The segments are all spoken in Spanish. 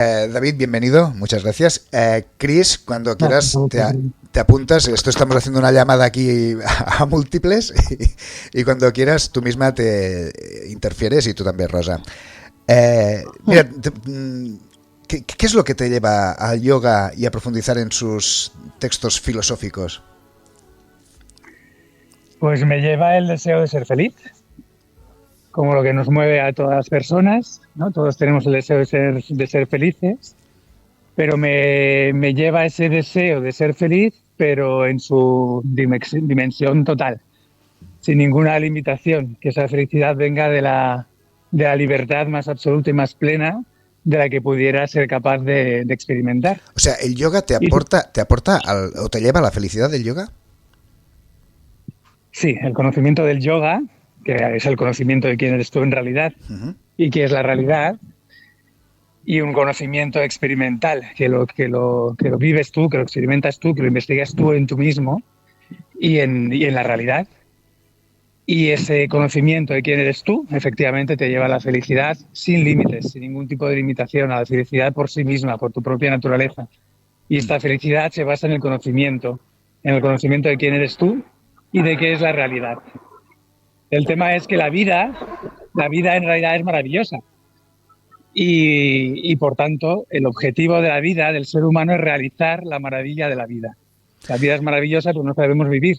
David, bienvenido, muchas gracias. Chris, cuando quieras te apuntas. Esto estamos haciendo una llamada aquí a múltiples y cuando quieras tú misma te interfieres y tú también, Rosa. Mira, ¿qué es lo que te lleva al yoga y a profundizar en sus textos filosóficos? Pues me lleva el deseo de ser feliz, como lo que nos mueve a todas las personas, ¿no? Todos tenemos el deseo de ser felices, pero me lleva ese deseo de ser feliz, pero en su dimensión total, sin ninguna limitación, que esa felicidad venga de la libertad más absoluta y más plena de la que pudiera ser capaz de experimentar. O sea, ¿el yoga te aporta o te lleva a la felicidad del yoga? Sí, el conocimiento del yoga, que es el conocimiento de quién eres tú en realidad y qué es la realidad, y un conocimiento experimental, que lo vives tú, que lo experimentas tú, que lo investigas tú en tú mismo y en la realidad. Y ese conocimiento de quién eres tú, efectivamente, te lleva a la felicidad sin límites, sin ningún tipo de limitación, a la felicidad por sí misma, por tu propia naturaleza. Y esta felicidad se basa en el conocimiento de quién eres tú y de qué es la realidad. El tema es que la vida en realidad es maravillosa. Y por tanto, el objetivo de la vida del ser humano es realizar la maravilla de la vida. La vida es maravillosa, pero no sabemos vivir.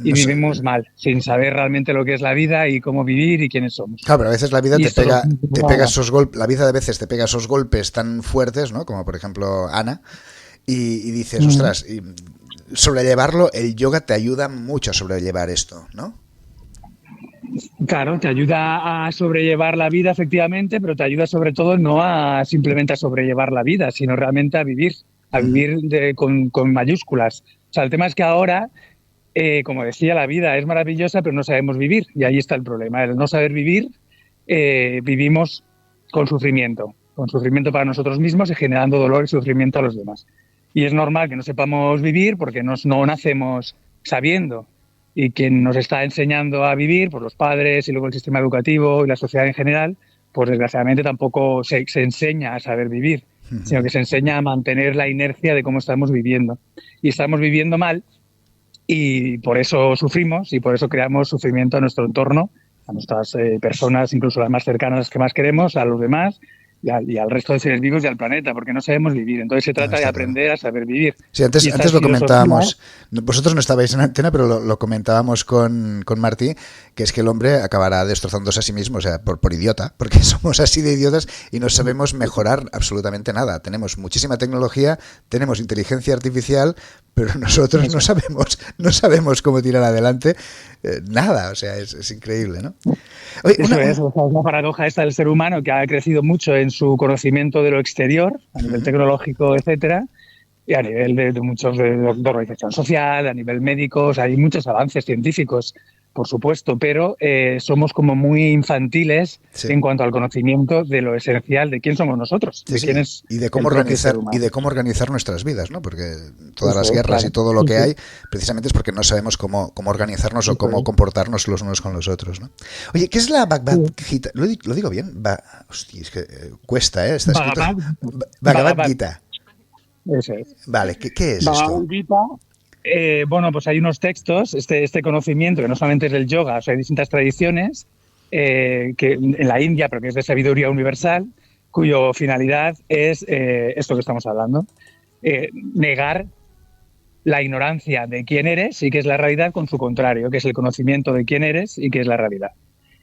Y vivimos mal, sin saber realmente lo que es la vida y cómo vivir y quiénes somos. Claro, pero a veces la vida te pega esos golpes, la vida a veces te pega esos golpes tan fuertes, ¿no? Como por ejemplo Ana, y dices, ostras, y sobrellevarlo, el yoga te ayuda mucho a sobrellevar esto, ¿no? Claro, te ayuda a sobrellevar la vida, efectivamente, pero te ayuda sobre todo no a simplemente a sobrellevar la vida, sino realmente a vivir con mayúsculas. O sea, el tema es que ahora, como decía, la vida es maravillosa, pero no sabemos vivir, y ahí está el problema. El no saber vivir, vivimos con sufrimiento para nosotros mismos y generando dolor y sufrimiento a los demás. Y es normal que no sepamos vivir porque no nacemos sabiendo. Y quien nos está enseñando a vivir, pues los padres y luego el sistema educativo y la sociedad en general, pues desgraciadamente tampoco se enseña a saber vivir, sino que se enseña a mantener la inercia de cómo estamos viviendo. Y estamos viviendo mal y por eso sufrimos y por eso creamos sufrimiento a nuestro entorno, a nuestras personas, incluso las más cercanas, las que más queremos, a los demás y al resto de seres vivos y al planeta, porque no sabemos vivir. Entonces se trata de aprender a saber vivir. Sí, antes lo comentábamos, vosotros no estabais en antena, pero lo comentábamos con Martí, que es que el hombre acabará destrozándose a sí mismo, o sea, por idiota, porque somos así de idiotas y no sabemos mejorar absolutamente nada. Tenemos muchísima tecnología, tenemos inteligencia artificial, pero nosotros no sabemos cómo tirar adelante nada, o sea, es increíble, ¿no? Oye, es la paradoja esta del ser humano, que ha crecido mucho en su conocimiento de lo exterior, a nivel tecnológico, etcétera, y a nivel de organización social, a nivel médico, o sea, hay muchos avances científicos, por supuesto, pero somos como muy infantiles en cuanto al conocimiento de lo esencial de quién somos nosotros, de quién es y de cómo organizar nuestras vidas, ¿no? Porque todas las guerras y todo lo que hay, precisamente es porque no sabemos cómo organizarnos o cómo comportarnos los unos con los otros, ¿no? Oye, ¿qué es la Bhagavad Gita? ¿Lo digo bien? Hostia, es que cuesta, ¿eh? Está escrito Bhagavad Gita. Eso es. Vale, ¿qué es esto? Bueno, pues hay unos textos, este conocimiento que no solamente es del yoga, o sea, hay distintas tradiciones que en la India, pero que es de sabiduría universal, cuyo finalidad es esto que estamos hablando, negar la ignorancia de quién eres y qué es la realidad con su contrario, que es el conocimiento de quién eres y qué es la realidad.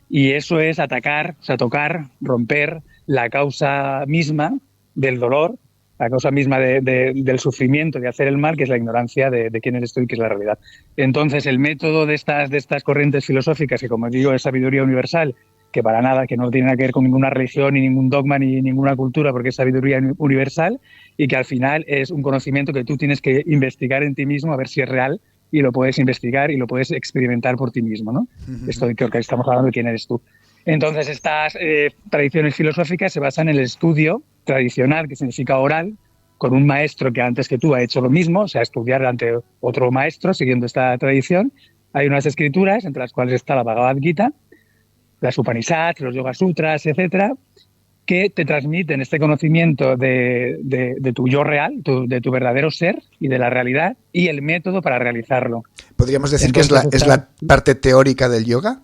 Y eso es atacar, o sea, tocar, romper la causa misma del dolor, la causa misma del sufrimiento, de hacer el mal, que es la ignorancia de quién eres tú y qué es la realidad. Entonces, el método de estas corrientes filosóficas, que como digo es sabiduría universal, que para nada, que no tiene nada que ver con ninguna religión, ni ningún dogma, ni ninguna cultura, porque es sabiduría universal, y que al final es un conocimiento que tú tienes que investigar en ti mismo a ver si es real, y lo puedes investigar y lo puedes experimentar por ti mismo, ¿no? Esto de que estamos hablando de quién eres tú. Entonces, estas tradiciones filosóficas se basan en el estudio tradicional, que significa oral, con un maestro que antes que tú ha hecho lo mismo, o sea, estudiar ante otro maestro siguiendo esta tradición. Hay unas escrituras, entre las cuales está la Bhagavad Gita, las Upanishads, los Yoga Sutras, etcétera, que te transmiten este conocimiento de tu yo real, de tu verdadero ser y de la realidad, y el método para realizarlo. ¿Podríamos decir Entonces, que es la parte teórica del yoga?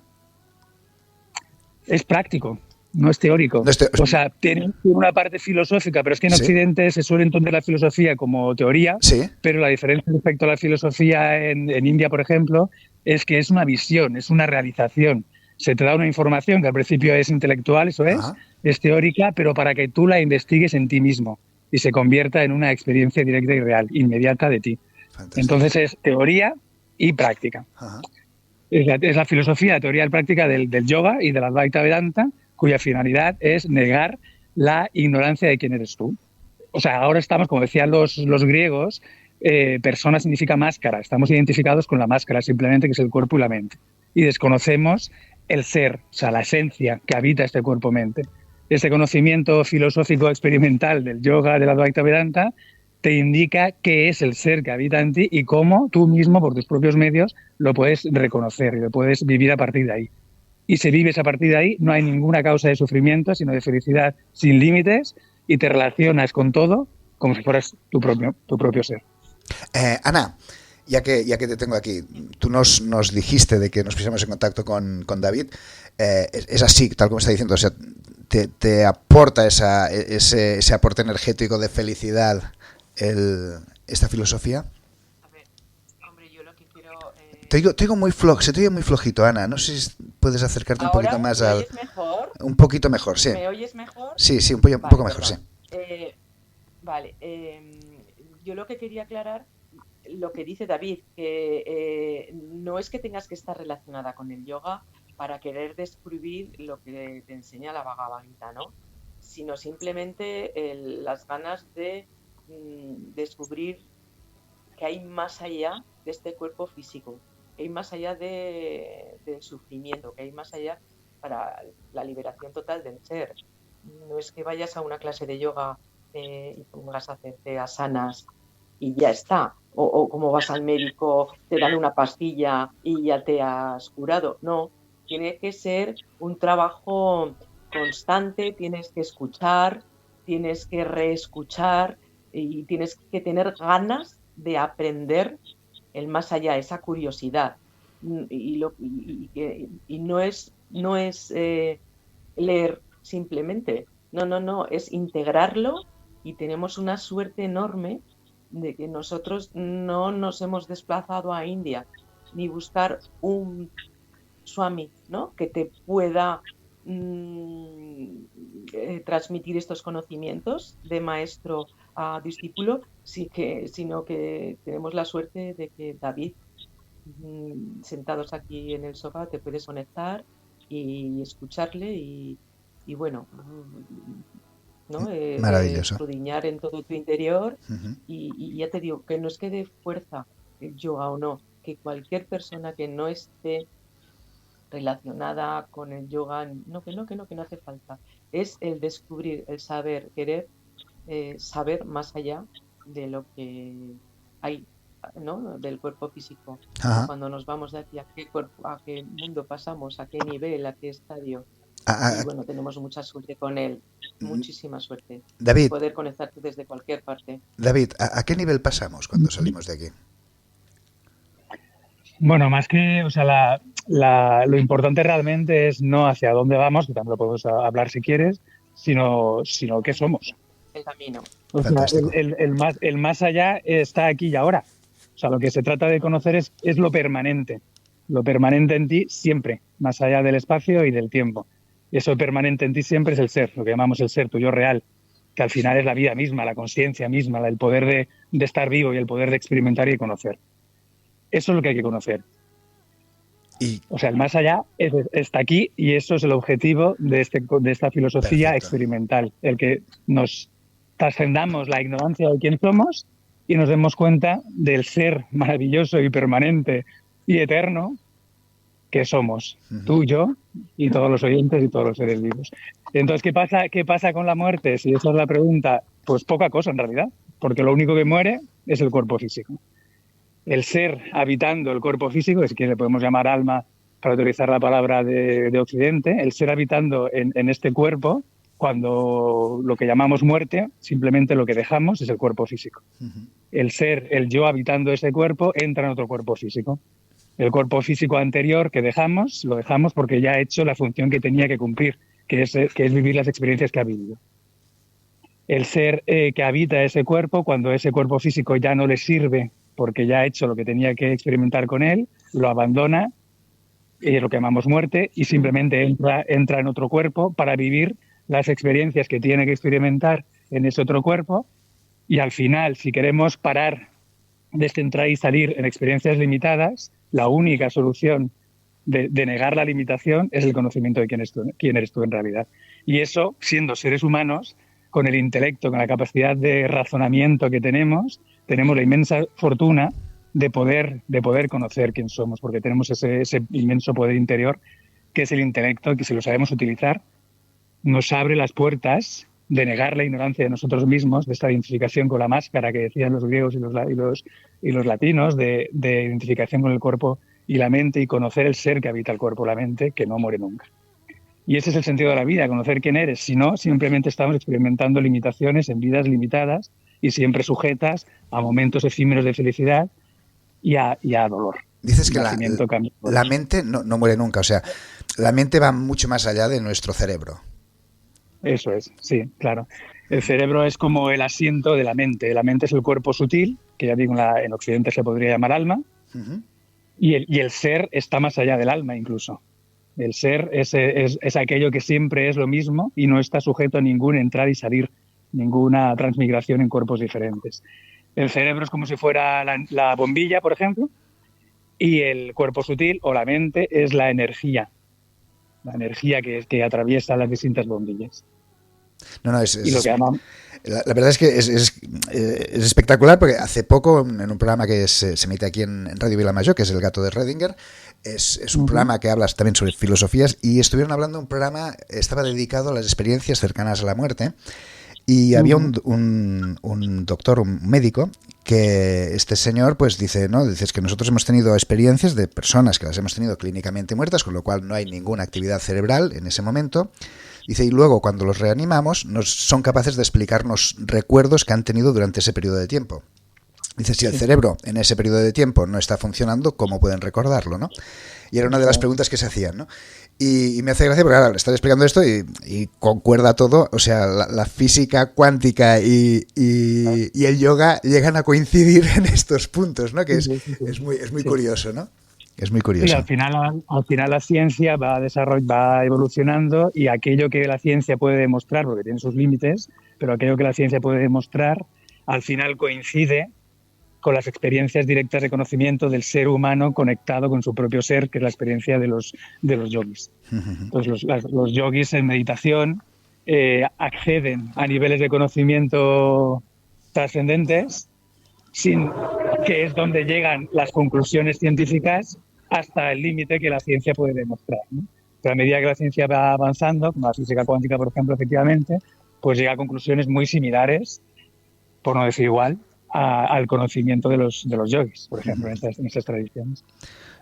Es práctico, no es teórico. No es O sea, tiene una parte filosófica, pero es que en ¿Sí? Occidente se suele entender la filosofía como teoría, Sí. pero la diferencia respecto a la filosofía en India, por ejemplo, es que es una visión, es una realización. Se te da una información que al principio es intelectual, eso Ajá. es teórica, pero para que tú la investigues en ti mismo y se convierta en una experiencia directa y real, inmediata de ti. Fantástico. Entonces es teoría y práctica. Ajá. Es la filosofía, la teoría y práctica del yoga y de la Advaita Vedanta, cuya finalidad es negar la ignorancia de quién eres tú. O sea, ahora estamos, como decían los griegos, persona significa máscara. Estamos identificados con la máscara simplemente, que es el cuerpo y la mente. Y desconocemos el ser, o sea, la esencia que habita este cuerpo-mente. Este conocimiento filosófico experimental del yoga, de la Advaita Vedanta, te indica qué es el ser que habita en ti y cómo tú mismo, por tus propios medios, lo puedes reconocer y lo puedes vivir a partir de ahí. Y si vives a partir de ahí, no hay ninguna causa de sufrimiento, sino de felicidad sin límites, y te relacionas con todo como si fueras tu propio ser. Ana, ya que te tengo aquí, tú nos dijiste de que nos pusiéramos en contacto con David. Es así, tal como está diciendo, o sea, te aporta ese aporte energético de felicidad esta filosofía. A ver, hombre, yo lo que quiero... Te digo muy se te oye muy flojito, Ana. No sé si puedes acercarte un poquito más ¿me al... oyes mejor? Un poquito mejor, sí. ¿Me oyes mejor? Sí, un poco mejor, sí. Perdón. Vale, yo lo que quería aclarar, lo que dice David, que no es que tengas que estar relacionada con el yoga para querer descubrir lo que te enseña la Bhagavad Gita, ¿no? Sino simplemente las ganas de descubrir que hay más allá de este cuerpo físico, que hay más allá del sufrimiento, que hay más allá para la liberación total del ser. No es que vayas a una clase de yoga y pongas a hacerte asanas y ya está. O como vas al médico, te dan una pastilla y ya te has curado. No, tiene que ser un trabajo constante, tienes que escuchar, tienes que reescuchar y tienes que tener ganas de aprender el más allá, esa curiosidad. Y no es leer simplemente. No, es integrarlo y tenemos una suerte enorme de que nosotros no nos hemos desplazado a India ni buscar un swami, ¿no? Que te pueda transmitir estos conocimientos de maestro a discípulo, sino que tenemos la suerte de que David, sentados aquí en el sofá, te puedes conectar y escucharle y bueno, ¿no? Maravilloso. Escudriñar en todo tu interior Uh-huh. y ya te digo, que no es que dé fuerza el yoga o no, que cualquier persona que no esté relacionada con el yoga, que no hace falta. Es el descubrir, el saber, querer saber más allá de lo que hay, ¿no? Del cuerpo físico. Ajá. Cuando nos vamos de aquí, a qué mundo pasamos, a qué nivel, a qué estadio. Y bueno, tenemos mucha suerte con él, muchísima suerte. David, Poder conectarte desde cualquier parte. David, ¿a qué nivel pasamos cuando salimos de aquí? Bueno, más que, o sea, lo importante realmente es no hacia dónde vamos, que también lo podemos hablar si quieres, sino qué somos. El camino. O sea, el más allá está aquí y ahora. O sea, lo que se trata de conocer es lo permanente en ti siempre, más allá del espacio y del tiempo. Y eso permanente en ti siempre es el ser, lo que llamamos el ser, tu yo real, que al final es la vida misma, la conciencia misma, el poder de estar vivo y el poder de experimentar y conocer. Eso es lo que hay que conocer. O sea, el más allá está aquí y eso es el objetivo de esta filosofía experimental, el que nos trascendamos la ignorancia de quién somos y nos demos cuenta del ser maravilloso y permanente y eterno que somos, tú, yo y todos los oyentes y todos los seres vivos. Entonces, ¿qué pasa con la muerte? Si esa es la pregunta, pues poca cosa en realidad, porque lo único que muere es el cuerpo físico. El ser habitando el cuerpo físico, es que le podemos llamar alma para utilizar la palabra de Occidente, el ser habitando en este cuerpo cuando lo que llamamos muerte, simplemente lo que dejamos es el cuerpo físico. El ser, el yo habitando ese cuerpo, entra en otro cuerpo físico. El cuerpo físico anterior que dejamos, lo dejamos porque ya ha hecho la función que tenía que cumplir, que es vivir las experiencias que ha vivido. El ser que habita ese cuerpo, cuando ese cuerpo físico ya no le sirve porque ya ha hecho lo que tenía que experimentar con él, lo abandona, lo que llamamos muerte, y simplemente entra en otro cuerpo para vivir las experiencias que tiene que experimentar en ese otro cuerpo. Y al final, si queremos parar de este entrar y salir en experiencias limitadas, la única solución de negar la limitación es el conocimiento de quién eres tú en realidad. Y eso, siendo seres humanos, con el intelecto, con la capacidad de razonamiento que tenemos la inmensa fortuna de poder conocer quién somos, porque tenemos ese inmenso poder interior que es el intelecto, que si lo sabemos utilizar, nos abre las puertas de negar la ignorancia de nosotros mismos, de esta identificación con la máscara que decían los griegos y los latinos, de identificación con el cuerpo y la mente, y conocer el ser que habita el cuerpo y la mente, que no muere nunca. Y ese es el sentido de la vida, conocer quién eres. Si no, simplemente estamos experimentando limitaciones en vidas limitadas y siempre sujetas a momentos efímeros de felicidad y a dolor. Dices que la mente no muere nunca, o sea, la mente va mucho más allá de nuestro cerebro. Eso es, sí, claro. El cerebro es como el asiento de la mente. La mente es el cuerpo sutil, que ya digo, en Occidente se podría llamar alma, y el ser está más allá del alma incluso. El ser es aquello que siempre es lo mismo y no está sujeto a ningún entrar y salir, ninguna transmigración en cuerpos diferentes. El cerebro es como si fuera la bombilla, por ejemplo, y el cuerpo sutil o la mente es la energía que atraviesa las distintas bombillas. La verdad es que es espectacular, porque hace poco, en un programa que se emite aquí en Radio Vilamayor, que es El Gato de Redinger, es un programa que habla también sobre filosofías, y estuvieron hablando, un programa estaba dedicado a las experiencias cercanas a la muerte, y había un doctor, un médico, que este señor pues dice que nosotros hemos tenido experiencias de personas que las hemos tenido clínicamente muertas, con lo cual no hay ninguna actividad cerebral en ese momento. Dice, y luego cuando los reanimamos son capaces de explicarnos recuerdos que han tenido durante ese periodo de tiempo. Dice, si el cerebro en ese periodo de tiempo no está funcionando, ¿cómo pueden recordarlo, no? Y era una de las preguntas que se hacían, ¿no? Y me hace gracia porque ahora le estás explicando esto y concuerda todo. O sea, la física cuántica y el yoga llegan a coincidir en estos puntos, ¿no? Que es muy curioso, ¿no? Es muy curioso. Sí, al final la ciencia va evolucionando, y aquello que la ciencia puede demostrar, porque tiene sus límites, pero aquello que la ciencia puede demostrar, al final coincide con las experiencias directas de conocimiento del ser humano conectado con su propio ser, que es la experiencia de los yogis. Entonces, los yogis en meditación acceden a niveles de conocimiento trascendentes, que es donde llegan las conclusiones científicas hasta el límite que la ciencia puede demostrar, ¿no? Pero a medida que la ciencia va avanzando, como la física cuántica, por ejemplo, efectivamente, pues llega a conclusiones muy similares, por no decir igual, al conocimiento de los yogis, por ejemplo, en estas tradiciones.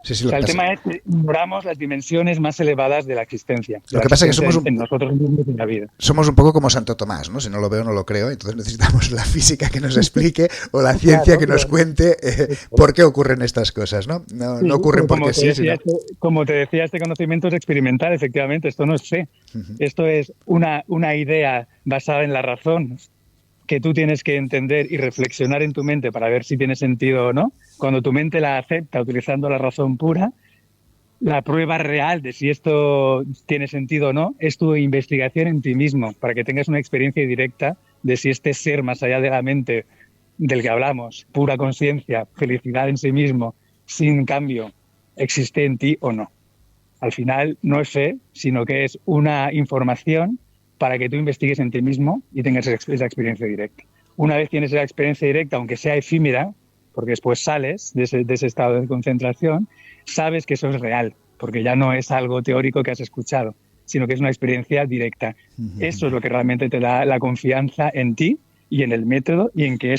Sí, o sea, el tema es que ignoramos las dimensiones más elevadas de la existencia. Lo que pasa es que somos en nosotros mismos en la vida. Somos un poco como Santo Tomás, ¿no? Si no lo veo, no lo creo. Entonces necesitamos la física que nos explique o la ciencia que nos cuente por qué ocurren estas cosas, ¿no? No ocurren porque sí. Como te decía, este conocimiento es experimental, efectivamente. Esto no es fe. Esto es una idea basada en la razón, que tú tienes que entender y reflexionar en tu mente para ver si tiene sentido o no. Cuando tu mente la acepta utilizando la razón pura, la prueba real de si esto tiene sentido o no es tu investigación en ti mismo, para que tengas una experiencia directa de si este ser más allá de la mente del que hablamos, pura conciencia, felicidad en sí mismo, sin cambio, existe en ti o no. Al final no es fe, sino que es una información para que tú investigues en ti mismo y tengas esa experiencia directa. Una vez tienes esa experiencia directa, aunque sea efímera, porque después sales de ese estado de concentración, sabes que eso es real, porque ya no es algo teórico que has escuchado, sino que es una experiencia directa. Eso es lo que realmente te da la confianza en ti y en el método, y en que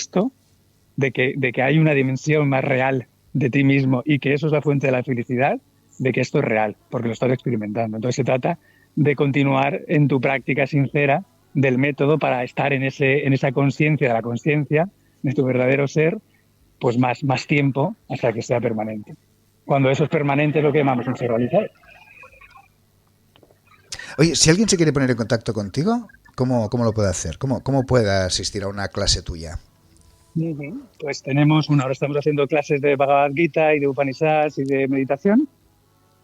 de que hay una dimensión más real de ti mismo y que eso es la fuente de la felicidad, de que esto es real, porque lo estás experimentando. Entonces se trata de continuar en tu práctica sincera del método para estar en esa conciencia de la conciencia, de tu verdadero ser, pues más tiempo hasta que sea permanente. Cuando eso es permanente, lo que llamamos un ser realizado. Oye, si alguien se quiere poner en contacto contigo, ¿cómo lo puede hacer? ¿Cómo puede asistir a una clase tuya? Pues ahora estamos haciendo clases de Bhagavad Gita y de Upanishads y de meditación,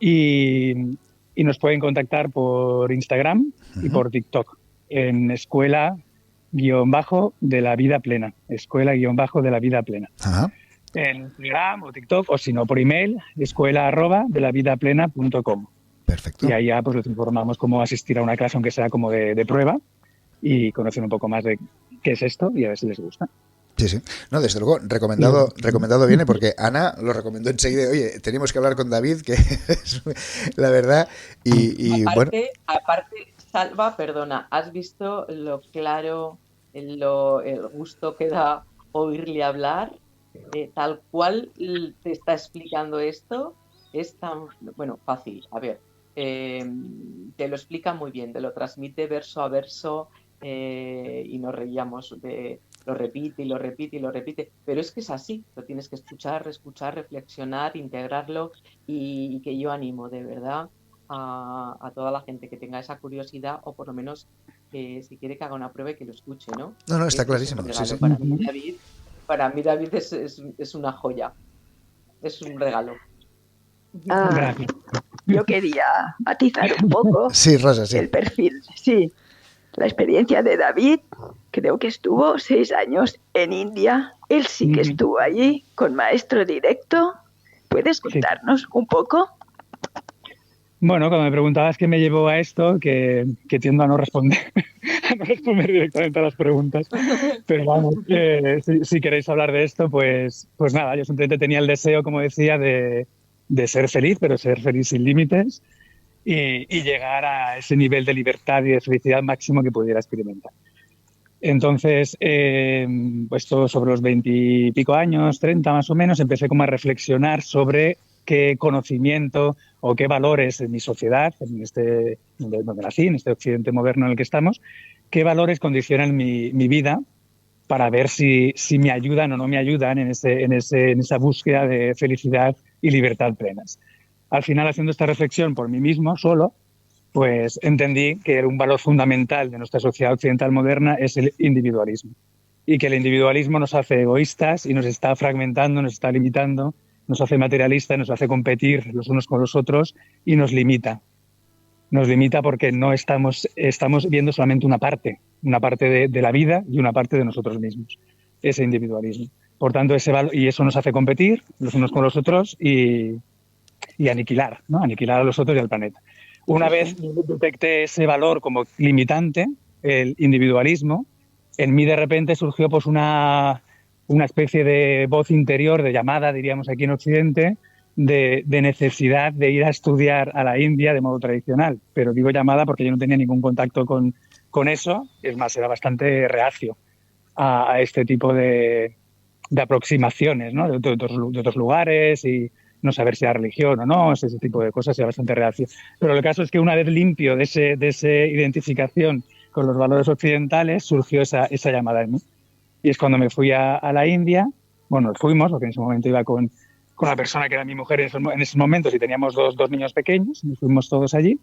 y nos pueden contactar por Instagram y por TikTok en escuela-de la vida plena, escuela-de la vida plena. Ajá. En Instagram o TikTok, o si no por email, escuela@delavidaplena.com. Perfecto. Y ahí ya pues les informamos cómo asistir a una clase, aunque sea como de prueba, y conocen un poco más de qué es esto y a ver si les gusta. Sí. No, desde luego, recomendado viene, porque Ana lo recomendó enseguida. Oye, tenemos que hablar con David, que es la verdad. Y aparte, Salva, perdona, ¿has visto lo claro, el gusto que da oírle hablar? Tal cual te está explicando esto, es tan, fácil. A ver, te lo explica muy bien, te lo transmite verso a verso, y nos reíamos lo repite y lo repite y lo repite, pero es que es así, lo tienes que escuchar, reflexionar, integrarlo, y que yo animo de verdad a toda la gente que tenga esa curiosidad, o por lo menos si quiere que haga una prueba y que lo escuche, ¿no? No, está clarísimo. Sí. Para mí David es una joya, es un regalo. Yo quería matizar un poco sí, Rosa, sí. El perfil. Sí, la experiencia de David, creo que estuvo 6 años en India. Él sí que estuvo allí con maestro directo. ¿Puedes contarnos un poco? Bueno, cuando me preguntabas qué me llevó a esto, que tiendo a no responder directamente a las preguntas, pero vamos, si queréis hablar de esto, pues nada, yo simplemente tenía el deseo, como decía, de ser feliz, pero ser feliz sin límites, y llegar a ese nivel de libertad y de felicidad máximo que pudiera experimentar. Entonces, pues todo sobre los 20 y pico años, 30 más o menos, empecé como a reflexionar sobre qué conocimiento o qué valores en mi sociedad, en donde nací, en este occidente moderno en el que estamos, qué valores condicionan mi vida, para ver si me ayudan o no me ayudan en esa búsqueda de felicidad y libertad plenas. Al final, haciendo esta reflexión por mí mismo, solo, pues entendí que un valor fundamental de nuestra sociedad occidental moderna es el individualismo, y que el individualismo nos hace egoístas y nos está fragmentando, nos está limitando, nos hace materialistas, nos hace competir los unos con los otros y nos limita. Nos limita porque no estamos viendo solamente una parte de la vida y una parte de nosotros mismos, ese individualismo. Por tanto, y eso nos hace competir los unos con los otros y aniquilar, ¿no? Aniquilar a los otros y al planeta. Una vez detecté ese valor como limitante, el individualismo, en mí de repente surgió pues una especie de voz interior, de llamada, diríamos aquí en Occidente, de necesidad de ir a estudiar a la India de modo tradicional. Pero digo llamada porque yo no tenía ningún contacto con eso. Es más, era bastante reacio a este tipo de aproximaciones, ¿no? de otros lugares, y no saber si era religión o no, ese tipo de cosas, era bastante reacio. Pero el caso es que una vez limpio de esa identificación con los valores occidentales, surgió esa llamada en mí. Y es cuando me fui a la India. Bueno, fuimos, porque en ese momento iba con la persona que era mi mujer en esos momentos, y teníamos dos niños pequeños, y fuimos todos allí.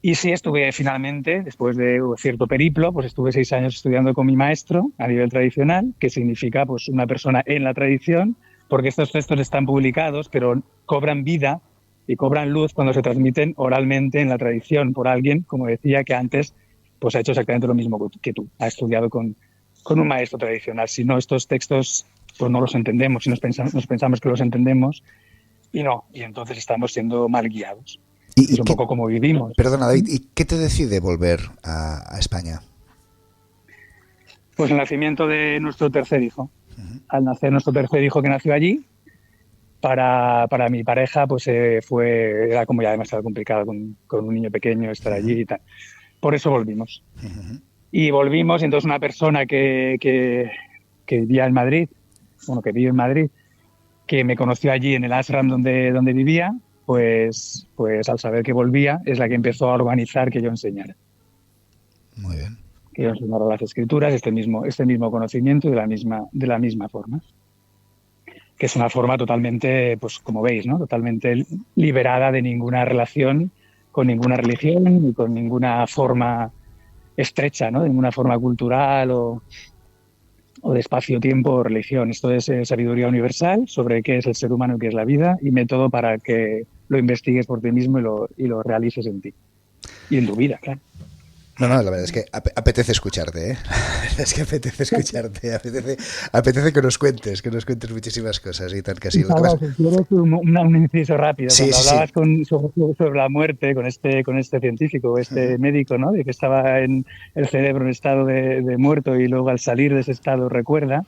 Y sí, estuve finalmente, después de cierto periplo, pues estuve 6 años estudiando con mi maestro a nivel tradicional, que significa pues una persona en la tradición, porque estos textos están publicados, pero cobran vida y cobran luz cuando se transmiten oralmente en la tradición por alguien, como decía, que antes pues ha hecho exactamente lo mismo que tú, ha estudiado con un maestro tradicional. Si no, estos textos pues no los entendemos, y nos pensamos que los entendemos, y no, y entonces estamos siendo mal guiados. Es un poco como vivimos. Perdona, David, ¿y qué te decide volver a España? Pues el nacimiento de nuestro tercer hijo. Al nacer nuestro tercer hijo, que nació allí, para mi pareja pues era como ya demasiado complicado con un niño pequeño estar allí y tal. Por eso volvimos. Y volvimos, y entonces una persona que vivía en Madrid, que vive en Madrid, que me conoció allí en el ashram donde vivía, pues al saber que volvía, es la que empezó a organizar que yo enseñara. Muy bien. Que yo enseñara las escrituras, este mismo conocimiento de la misma forma. Que es una forma totalmente, pues como veis, ¿no? Totalmente liberada de ninguna relación con ninguna religión ni con ninguna forma estrecha, ¿no? De ninguna forma cultural o de espacio-tiempo o religión. Esto es sabiduría universal sobre qué es el ser humano y qué es la vida, y método para que lo investigues por ti mismo y lo realices en ti y en tu vida, claro. No, la verdad es que apetece escucharte, ¿eh? Es que apetece escucharte, apetece que nos cuentes muchísimas cosas y tal, casi. Claro, si quieres un inciso rápido. Sí, Cuando hablabas sobre la muerte con este científico, médico, ¿no? De que estaba en el cerebro en estado de muerto y luego al salir de ese estado recuerda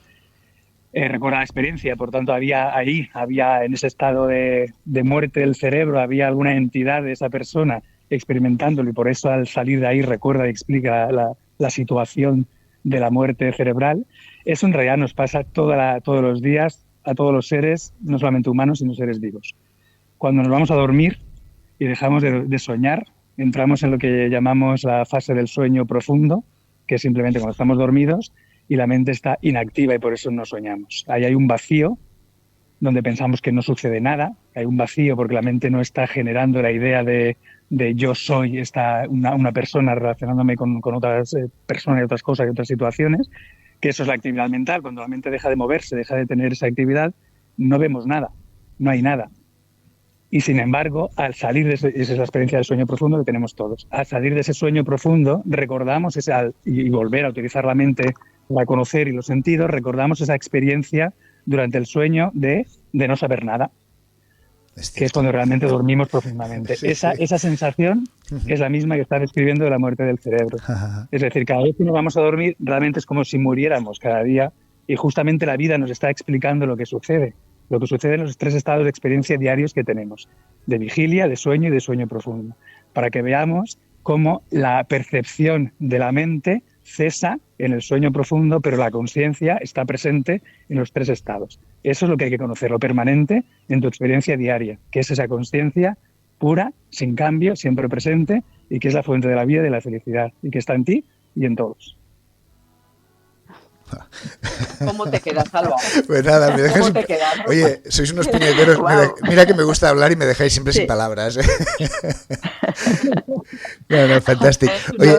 la experiencia. Por tanto, había en ese estado de muerte del cerebro, había alguna entidad de esa persona experimentándolo, y por eso al salir de ahí recuerda y explica la situación de la muerte cerebral. Eso en realidad nos pasa todos los días a todos los seres, no solamente humanos, sino seres vivos. Cuando nos vamos a dormir y dejamos de soñar, entramos en lo que llamamos la fase del sueño profundo, que es simplemente cuando estamos dormidos y la mente está inactiva y por eso no soñamos. Ahí hay un vacío donde pensamos que no sucede nada, hay un vacío porque la mente no está generando la idea de yo soy una persona relacionándome con otras personas y otras cosas y otras situaciones, que eso es la actividad mental. Cuando la mente deja de moverse, deja de tener esa actividad, no vemos nada, no hay nada. Y sin embargo, al salir esa es la experiencia del sueño profundo que tenemos todos. Al salir de ese sueño profundo, recordamos y volver a utilizar la mente para conocer y los sentidos, recordamos esa experiencia durante el sueño de no saber nada, que es cuando realmente dormimos profundamente. Sí, esa sensación es la misma que está describiendo de la muerte del cerebro. Es decir, cada vez que nos vamos a dormir, realmente es como si muriéramos cada día, y justamente la vida nos está explicando lo que sucede en los 3 estados de experiencia diarios que tenemos, de vigilia, de sueño y de sueño profundo, para que veamos cómo la percepción de la mente cesa en el sueño profundo, pero la conciencia está presente en los 3 estados. Eso es lo que hay que conocer, lo permanente en tu experiencia diaria, que es esa conciencia pura, sin cambio, siempre presente, y que es la fuente de la vida y de la felicidad, y que está en ti y en todos. ¿Cómo te quedas, Alba? Pues nada, me dejáis. Oye, sois unos puñeteros. Wow. Mira que me gusta hablar y me dejáis siempre sin palabras. No, fantástico. Oye,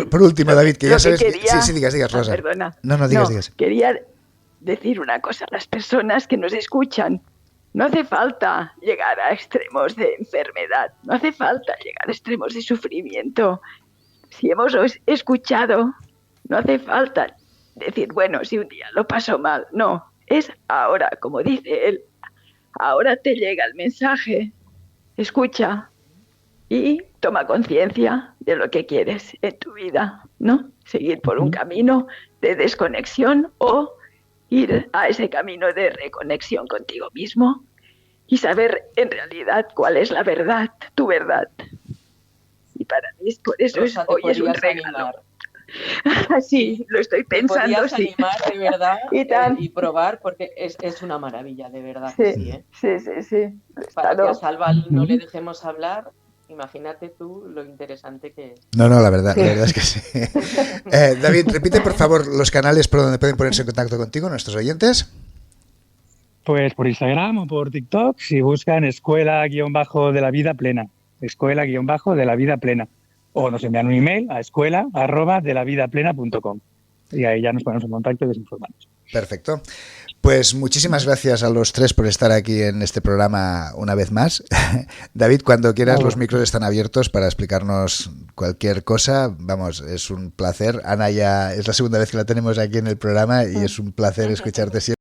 por último, David, que ya sabes. Sí, digas, Rosa. Perdona. No, digas. Quería decir una cosa a las personas que nos escuchan. No hace falta llegar a extremos de enfermedad, no hace falta llegar a extremos de sufrimiento. Si hemos escuchado, no hace falta decir, bueno, si un día lo paso mal. No, es ahora, como dice él. Ahora te llega el mensaje, escucha y toma conciencia de lo que quieres en tu vida, ¿no? Seguir por un camino de desconexión o ir a ese camino de reconexión contigo mismo y saber en realidad cuál es la verdad, tu verdad. Y para mí por eso hoy es un regalo. Sí, lo estoy pensando. Podías animar de verdad y probar, porque es una maravilla, de verdad. Sí. Para que a Salva no le dejemos hablar, imagínate tú lo interesante que es. No, la verdad es que sí. David, repite por favor los canales por donde pueden ponerse en contacto contigo nuestros oyentes. Pues por Instagram o por TikTok, si buscan escuela-de la vida plena. Escuela-de la vida plena. O nos envían un email a escuela@delavidaplena.com y ahí ya nos ponemos en contacto y les informamos. Perfecto. Pues muchísimas gracias a los 3 por estar aquí en este programa una vez más. David, cuando quieras, los micros están abiertos para explicarnos cualquier cosa. Vamos, es un placer. Ana ya es la segunda vez que la tenemos aquí en el programa y es un placer escucharte siempre.